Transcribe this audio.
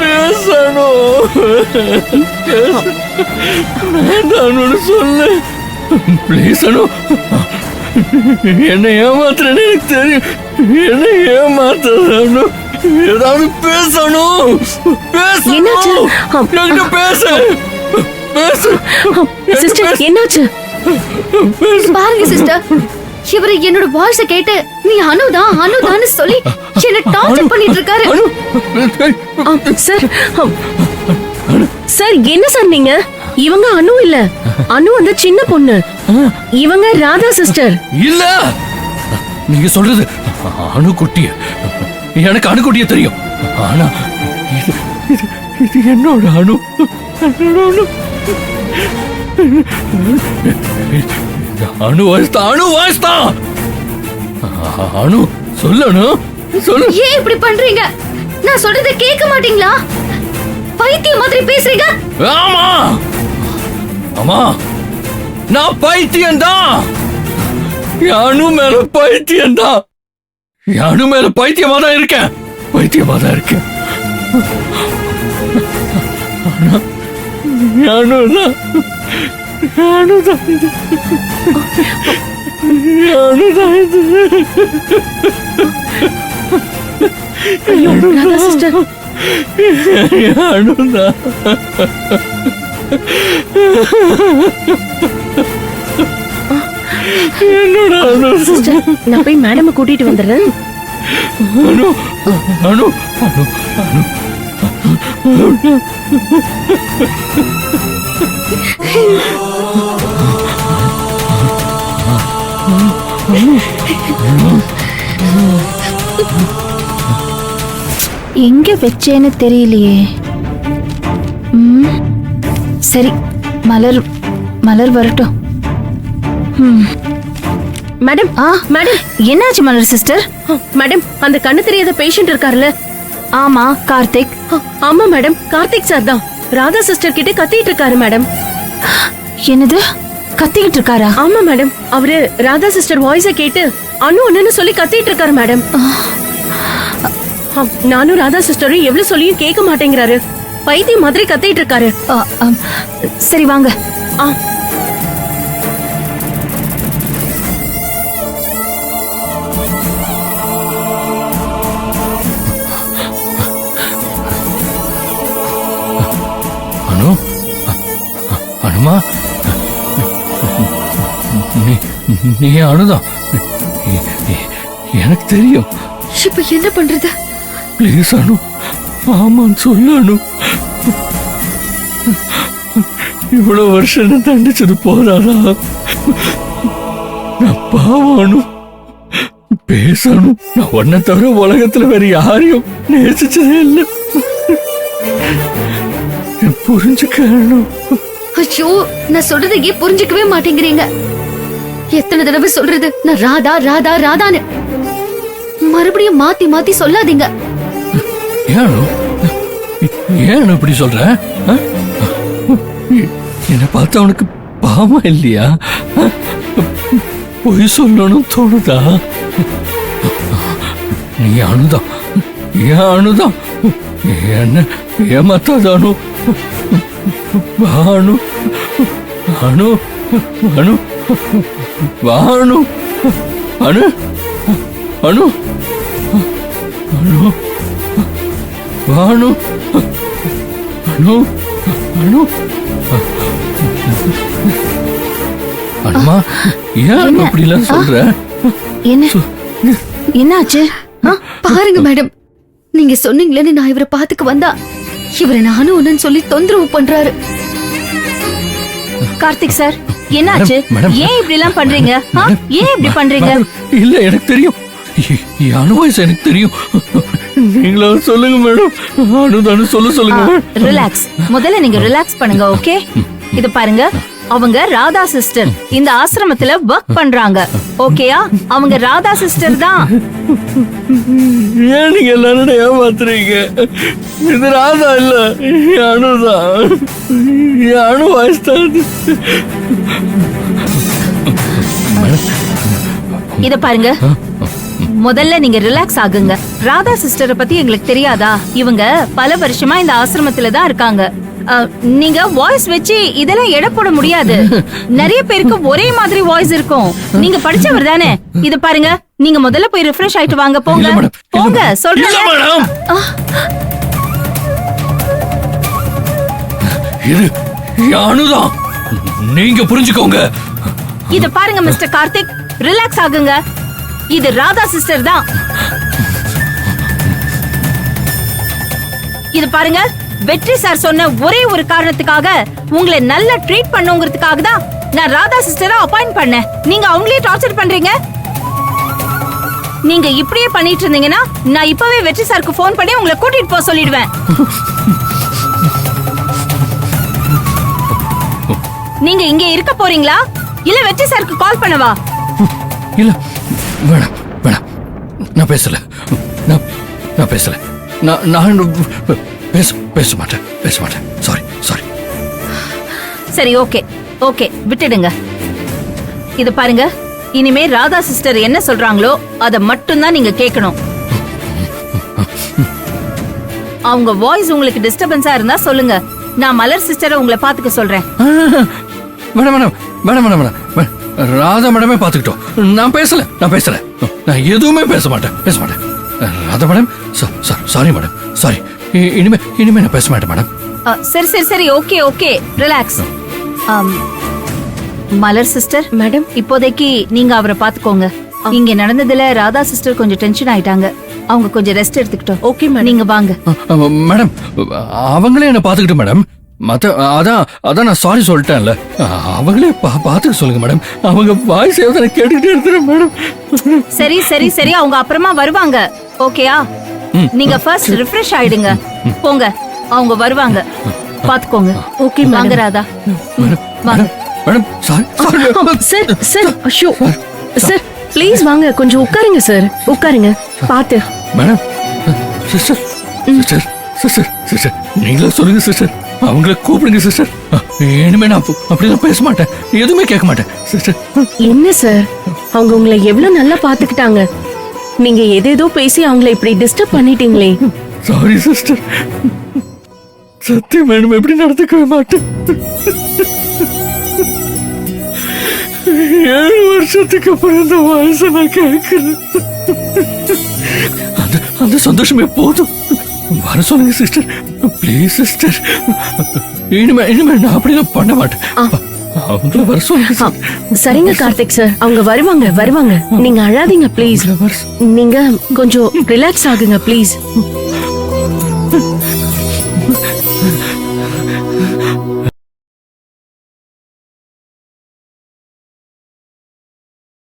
பேசணும். வேண்டான்னு சொல்லு ப்ளீஸ் அனு. என்னை ஏமாத்துறேன்னு எனக்கு தெரியும். என்னை ஏமாத்துறேன்னு ஏதாவது பேசணும். பேசணும். என்கிட்ட பேச பேசு. சிஸ்டர் என்னாச்சு? பாருங்க சிஸ்டர், இவரு என்னோட வாய்ஸ் கேட்டு நீ அனுதான்னு சொல்லி என்ன டார்ச்சர் பண்ணிட்டு இருக்காரு. சார் சார் என்ன சொன்னீங்க? இவங்க அனு இல்ல, அனு அந்த சின்ன பொண்ணு. இவங்க ராதா சிஸ்டர். இல்ல, நீங்க சொல்றது அணு குட்டிய. எனக்கு அணு குட்டிய தெரியும். ஆனா இது என்னோட அணு. அணு வாய்ஸ் தான். அணு சொல்லணும். சொல்லு. ஏன் இப்படி பண்றீங்க? நான் சொல்றத கேட்க மாட்டீங்களா? பைத்தியம் மாதிரி பேசுறீங்க. ஆமா ஆமா, நான் பைத்தியம்தான். அணு மேல பைத்தியம்தான். அணு மேல பைத்தியமா தான் இருக்கேன். பைத்தியமா தான் இருக்கேன். அணுதான் அணுதான் இது. அணுதான் இது. ஐயோ ராதா சிஸ்டர். அணுதான். என்னோட அணு. சிஸ்டர் நான் போய் மேடம் கூட்டிட்டு வந்துடுறேன். அணு அணு அணு அணு. எங்க வச்சேன்னு தெரியலையே. சரி, மலர் வரட்டும். மேடம் மேடம் என்னாச்சு மலர் சிஸ்டர்? மேடம் அந்த கண்ணு தெரியாத பேஷண்ட் இருக்காருல்ல? ஆமா, கார்த்திக். ஆமா மேடம், கார்த்திக் சார் தான் ராதா சிஸ்டர் கிட்ட கத்திட்டு இருக்காரு மேடம். என்னது, கத்திக்கிட்டு இருக்காரா? ஆமா மேடம், அவரு ராதா சிஸ்டர் வாய்ஸ கேட்டு அண்ணு சொல்லி கத்திட்டு இருக்காரு மேடம். நானும் ராதா சிஸ்டரும் எவ்வளவு சொல்லியும் கேட்க மாட்டேங்கிறாரு. பைத்தியம் மாதிரி கத்திட்டு இருக்காரு. சரி வாங்க. அனு, அனுமா, நீ அனுதான். எனக்கு தெரியும். இப்ப என்ன பண்றது? ப்ளீஸ் அனு, ஆமான்னு சொல்லு அனு. இவ்வளவு வருஷம் தண்டிச்சது போதாதா? நான் பாவம் அனு. பேசணும். நான் உன்னை தவிர உலகத்துல வேற யாரையும் நேசிச்சதே இல்லை. புரிஞ்சுக்கணும். ஐயோ, நான் சொல்றதையே புரிஞ்சுக்கவே மாட்டேங்கிறீங்க. எத்தனை தடவை சொல்றது நான் ராதா ராதா ராதான்னு? மறுபடியும் மாத்தி மாத்தி சொல்லாதீங்க. ஏன் இப்படி சொல்ற? என்ன பார்த்தா உனக்கு பாவம் இல்லையா? பொய் சொல்லணும் தோணுதா? நீ அணுதான், ஏன் அணுதான். என்ன ஏமாத்தாத அணு. வாணு அணு அணு வாணு அணு அணு அணு வாணு அணு அணு. அம்மா, ஏன் அப்படிலாம் சொல்ற? என்னாச்சு? பாருங்க மேடம், நீங்க சொன்னீங்களேன்னு நான் இவரை பாத்துக்கு வந்தா இவரை நானும் சொல்லி தொந்தரவு பண்றாரு. கார்த்திக் சார், என்னாச்சு? ஏன் இப்படி எல்லாம் பண்றீங்க? ஏன் இப்படி பண்றீங்க? இல்ல, எனக்கு தெரியும். அனுபவம் எனக்கு தெரியும். நீங்களா சொல்லுங்க மேடம். அனுதானு சொல்லுங்க. ரிலாக்ஸ். முதல்ல நீங்க ரிலாக்ஸ் பண்ணுங்க. ஓகே, இது பாருங்க, அவங்க ராதா சிஸ்டர் இந்த ஆசிரமத்துல வர்க் பண்றாங்க. ஓகேயா? அவங்க ராதா சிஸ்டர் தான். ஏன் நீங்க எல்லாரும் ஏமாத்துறீங்க? இது ராதா இல்ல, அனுதான். அனு வாய்ஸ் தான். இத பாருங்க, முதல்ல நீங்க ரிலாக்ஸ் ஆகுங்க. ராதா சிஸ்டரை பத்தி எங்களுக்கு தெரியாதா? இவங்க பல வருஷமா இந்த ஆசிரமத்துல தான் இருக்காங்க. நீங்க வாய்ஸ் வச்சு இதெல்லாம் எடை போட முடியாது. நிறைய பேருக்கு ஒரே மாதிரி வாய்ஸ் இருக்கும். நீங்க படிச்சவர் தானே? இத பாருங்க, நீங்க முதல்ல போய் ரிஃப்ரெஷ் ஆயிட்டு வாங்க. போங்க இல்ல மேடம், இல்ல போங்க மேடம். சொல்றேன். இல்ல மேடம். இது அனுதான், நீங்க புரிஞ்சுக்கோங்க. இத பாருங்க மிஸ்டர் கார்த்திக், ரிலாக்ஸ் ஆகுங்க. இது ராதா சிஸ்டர் தான். இது பாருங்க, வெற்றி சார் சொன்ன ஒரே ஒரு காரணத்துக்காக உங்களை நல்லா ட்ரீட் பண்ணுங்கிறதுக்காக தான் நான் ராதா சிஸ்டரை அப்பாயிண்ட் பண்ணேன். நீங்க அவங்களே டார்ச்சர் பண்றீங்க. நீங்க இப்படியே பண்ணிட்டு இருந்தீங்கன்னா நான் இப்பவே வெற்றி சாருக்கு ஃபோன் பண்ணி உங்களை கூட்டிட்டு போக சொல்லிடுவேன். நீங்க இங்க இருக்க போறீங்களா இல்ல வெற்றி சாருக்கு கால் பண்ணவா? இல்ல வேணாம் வேணாம், நான் பேசல. நான் பேசல. நான் பேச மாட்டேன். சாரி. சரி, ஓகே ஓகே, விட்டுடுங்க. இது பாருங்க, இனிமே ராதா சிஸ்டர் என்ன சொல்றாங்களோ அத மட்டும்தான் நீங்க கேட்கணும். அவங்க வாய்ஸ் உங்களுக்கு டிஸ்டர்பன்ஸா இருந்தா சொல்லுங்க, நான் மலர் சிஸ்டரை உங்களை பாத்துக்க சொல்றேன். வேணாம். ராதா மேடமே பாத்துக்கிட்டோம். நான் பேசல. நான் எதுவுமே பேச மாட்டேன். Radha madam, sorry madam, sorry. இனிமே நான் பேச மாட்டேன் மேடம். சரி, ஓகே, ரிலாக்ஸ். மலர் சிஸ்டர், மேடம், இப்போதைக்கு நீங்க அவரை பாத்துக்கோங்க. இங்க நடந்ததுல ராதா சிஸ்டர் கொஞ்சம் டென்ஷன் ஆயிட்டாங்க. அவங்க கொஞ்சம் ரெஸ்ட் எடுத்துக்கிட்டோம். Okay madam. நீங்க வாங்க. மேடம், அவங்களே என்ன பாத்துக்கிட்டு மேடம். அதான் நான் சாரி சொல்லிட்டேன்ல. அவங்களே பாத்துக்க சொல்லுங்க மேடம். அவங்க வாய்ஸ் எவ்வளவு கேட்டுக்கிட்டே இருக்கிறேன் மேடம். சரி, அவங்க அப்புறமா வருவாங்க. ஓகேயா? நீங்க ஃபர்ஸ்ட் ரிஃப்ரெஷ் ஆயிடுங்க. போங்க, அவங்க வருவாங்க, பாத்துக்கோங்க. ஓகே வாங்க ராதா, வாங்க. Madam, sorry. சார் ஐயோ சார், ப்ளீஸ் வாங்க, கொஞ்சம் உட்காருங்க சார், உட்காருங்க. பாத்து மேடம், சிஸ்டர் நீங்களே சொல்லுங்க சிஸ்டர். அவங்கள கூப்பிடுங்க சிஸ்டர். இனிமே நான் அப்படிலாம் பேச மாட்டேன், எதுவுமே கேட்க மாட்டேன் சிஸ்டர். என்ன சார், அவங்க உங்களை எவ்வளவு நல்லா பாத்துக்கிட்டாங்க. நீங்க ஏதேதோ பேசி அவங்கள இப்படி டிஸ்டர்ப் பண்ணிட்டீங்களே. சாரி சிஸ்டர், சத்தியம் மேடம் எப்படி நடந்துக்கவே மாட்டேன். 7 வருஷத்துக்கு அப்புறம் இந்த வயசை நான் கேட்கிறேன். அந்த சந்தோஷமே போதும். வர சொல்லுங்க சிஸ்டர், ப்ளீஸ் சிஸ்டர். இனிமே நான் அப்படிலாம் பண்ண மாட்டேன். அவங்கள வர சொல்லுங்க. சரிங்க கார்த்திக் சார், அவங்க வருவாங்க. நீங்க அழாதீங்க ப்ளீஸ். நீங்க கொஞ்சம் ரிலாக்ஸ் ஆகுங்க ப்ளீஸ்.